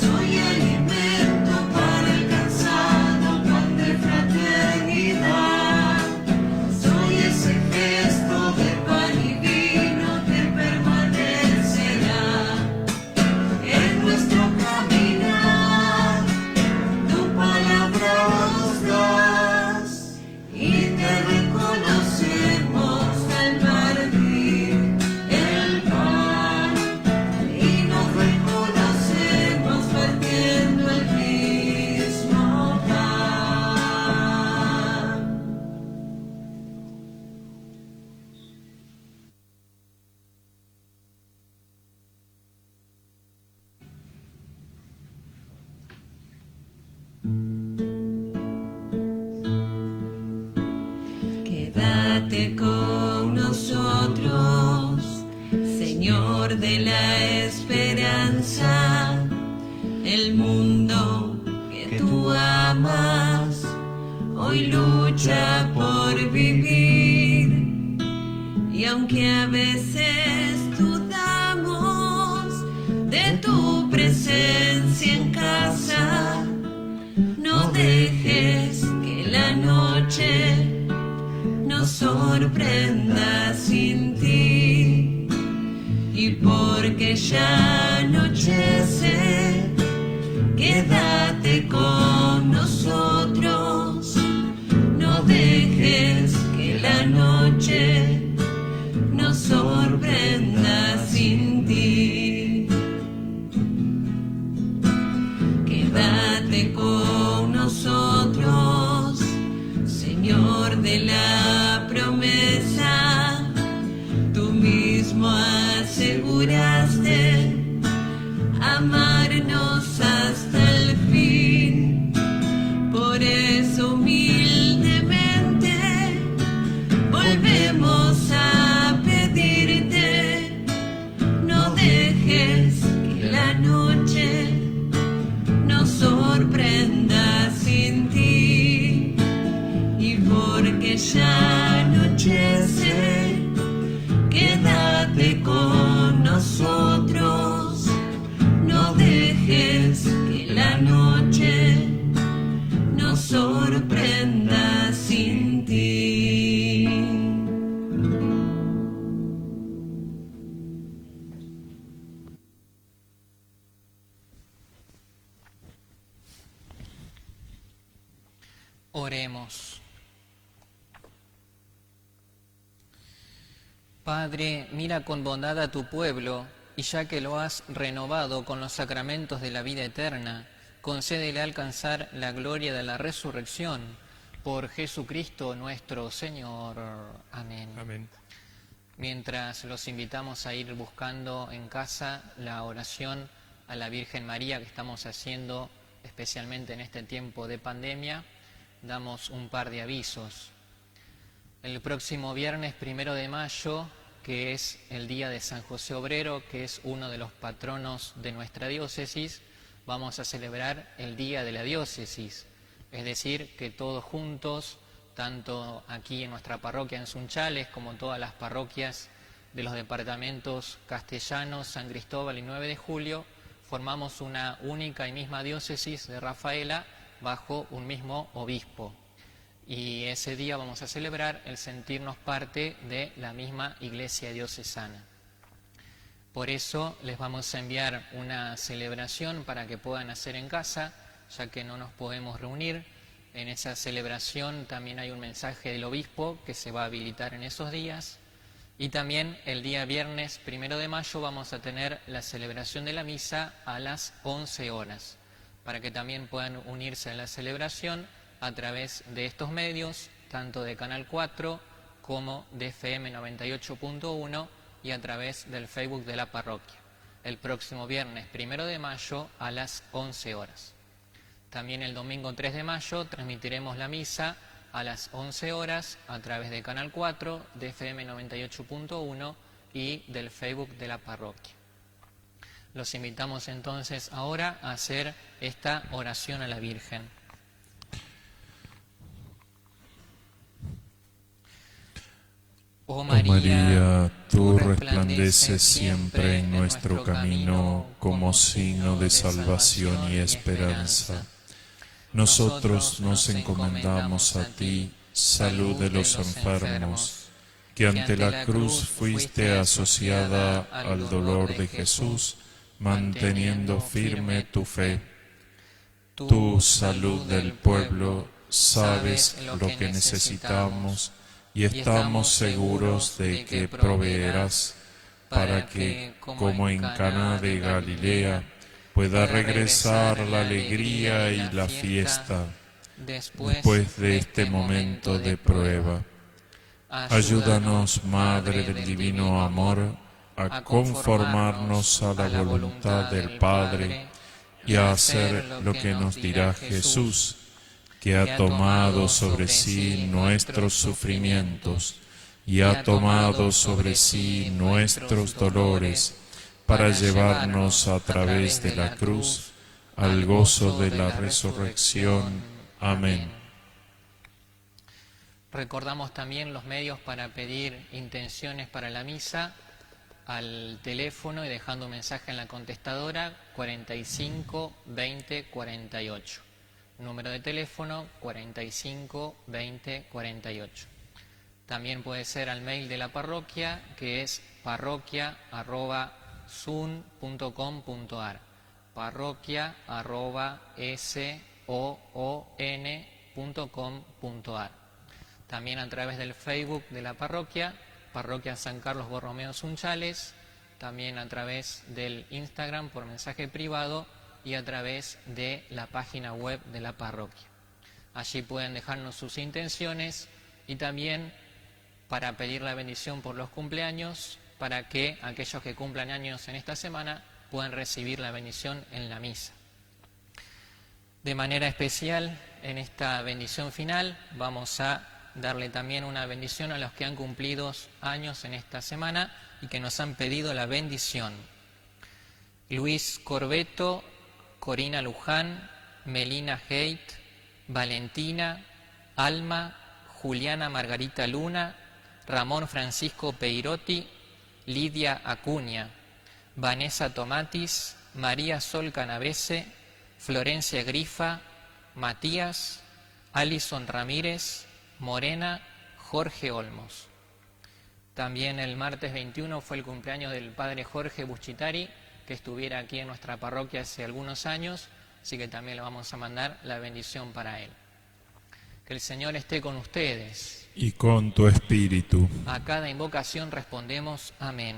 Soy alimento para el cansado, pan de fraternidad. Soy ese gesto de pan y vino que permanecerá en nuestro caminar. Tu palabra nos das y te reconocemos al partir el pan, y nos reconocemos partiendo el mismo pan. Quédate con nosotros, Señor de la esperanza. El mundo que tú amas hoy lucha por vivir, y aunque a veces dudamos de tu presencia en casa, no dejes que la noche nos sorprenda sin ti. Y porque ya anochece, quédate con nosotros. No dejes que la noche nos sorprenda sin ti. Quédate con nosotros, Señor de la promesa. Tú mismo aseguraste amarnos hasta el fin. Por eso humildemente volvemos a pedirte, no dejes que la noche nos sorprenda sin ti. Y porque ya anochece, quédate con nosotros. No dejes que la noche nos sorprenda sin ti. Oremos. Padre, mira con bondad a tu pueblo, y ya que lo has renovado con los sacramentos de la vida eterna, concédele alcanzar la gloria de la resurrección por Jesucristo nuestro Señor. Amén. Amén. Mientras los invitamos a ir buscando en casa la oración a la Virgen María que estamos haciendo especialmente en este tiempo de pandemia, damos un par de avisos. El próximo viernes 1 de mayo, que es el día de San José Obrero, que es uno de los patronos de nuestra diócesis, vamos a celebrar el Día de la Diócesis. Es decir, que todos juntos, tanto aquí en nuestra parroquia en Sunchales, como todas las parroquias de los departamentos castellanos, San Cristóbal y 9 de Julio, formamos una única y misma diócesis de Rafaela bajo un mismo obispo. Y ese día vamos a celebrar el sentirnos parte de la misma iglesia diocesana. Por eso les vamos a enviar una celebración para que puedan hacer en casa, ya que no nos podemos reunir. En esa celebración también hay un mensaje del obispo que se va a habilitar en esos días. Y también el día viernes 1 de mayo vamos a tener la celebración de la misa a las 11 horas, para que también puedan unirse a la celebración a través de estos medios, tanto de Canal 4 como de FM 98.1 y a través del Facebook de la parroquia, el próximo viernes 1 de mayo a las 11 horas. También el domingo 3 de mayo transmitiremos la misa a las 11 horas a través de Canal 4, de FM 98.1 y del Facebook de la parroquia. Los invitamos entonces ahora a hacer esta oración a la Virgen. Oh María, tú resplandeces siempre en nuestro camino como signo de salvación y esperanza. Nosotros nos encomendamos a ti, salud de los enfermos, que ante la cruz fuiste asociada al dolor de Jesús, manteniendo firme tu fe. Tú, salud del pueblo, sabes lo que necesitamos y estamos seguros de que proveerás para que, como en Caná de Galilea, pueda regresar la alegría y la fiesta después de este momento de prueba. Ayúdanos, Madre del Divino Amor, a conformarnos a la voluntad del Padre y a hacer lo que nos dirá Jesús, que ha tomado sobre sí nuestros sufrimientos y ha tomado sobre sí nuestros dolores, para llevarnos a través de la cruz al gozo de la resurrección. Amén. Recordamos también los medios para pedir intenciones para la misa al teléfono y dejando un mensaje en la contestadora 45 20 48. Número de teléfono 45 20 48. También puede ser al mail de la parroquia, que es parroquia@sun.com.ar, parroquia@soon.com.ar. También a través del Facebook de la parroquia, Parroquia San Carlos Borromeo Sunchales, también a través del Instagram por mensaje privado y a través de la página web de la parroquia. Allí pueden dejarnos sus intenciones y también para pedir la bendición por los cumpleaños, para que aquellos que cumplan años en esta semana puedan recibir la bendición en la misa. De manera especial, en esta bendición final, vamos a darle también una bendición a los que han cumplido años en esta semana y que nos han pedido la bendición. Luis Corbeto, Corina Luján, Melina Heit, Valentina, Alma, Juliana Margarita Luna, Ramón Francisco Peirotti, Lidia Acuña, Vanessa Tomatis, María Sol Canavese, Florencia Grifa, Matías, Alison Ramírez, Morena, Jorge Olmos. También el martes 21 fue el cumpleaños del padre Jorge Buschitari, que estuviera aquí en nuestra parroquia hace algunos años, así que también le vamos a mandar la bendición para él. Que el Señor esté con ustedes. Y con tu espíritu. A cada invocación respondemos amén.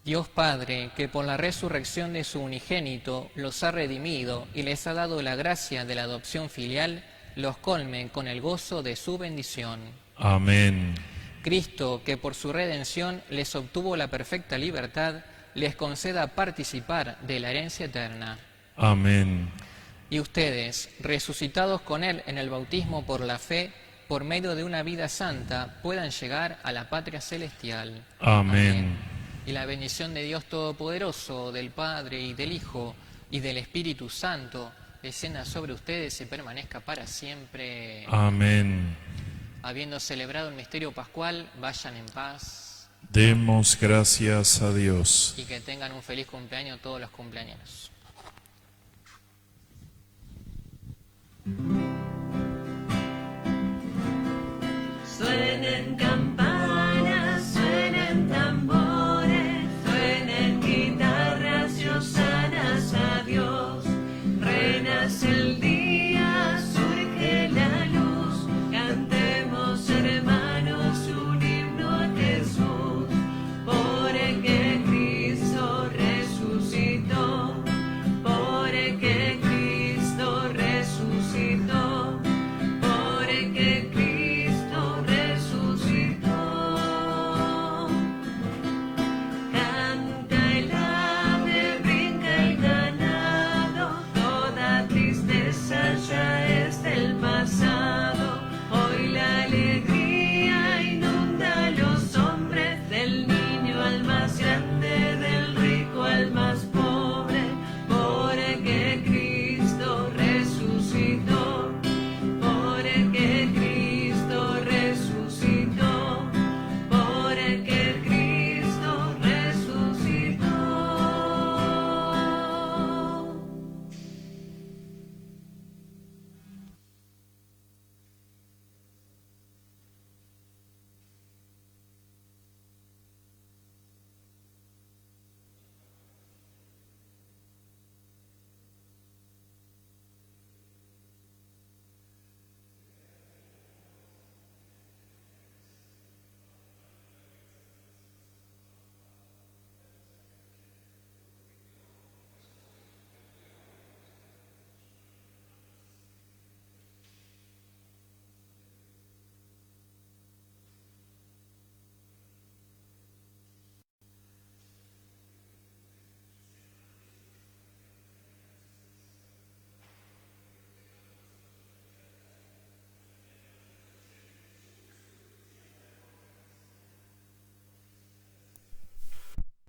Dios Padre, que por la resurrección de su unigénito los ha redimido y les ha dado la gracia de la adopción filial, los colme con el gozo de su bendición. Amén. Cristo, que por su redención les obtuvo la perfecta libertad, les conceda participar de la herencia eterna. Amén. Y ustedes, resucitados con Él en el bautismo por la fe, por medio de una vida santa, puedan llegar a la patria celestial. Amén. Y la bendición de Dios Todopoderoso, del Padre y del Hijo y del Espíritu Santo, descienda sobre ustedes y permanezca para siempre. Amén. Habiendo celebrado el misterio pascual, vayan en paz. Demos gracias a Dios. Y que tengan un feliz cumpleaños todos los cumpleaños. Suenen campanas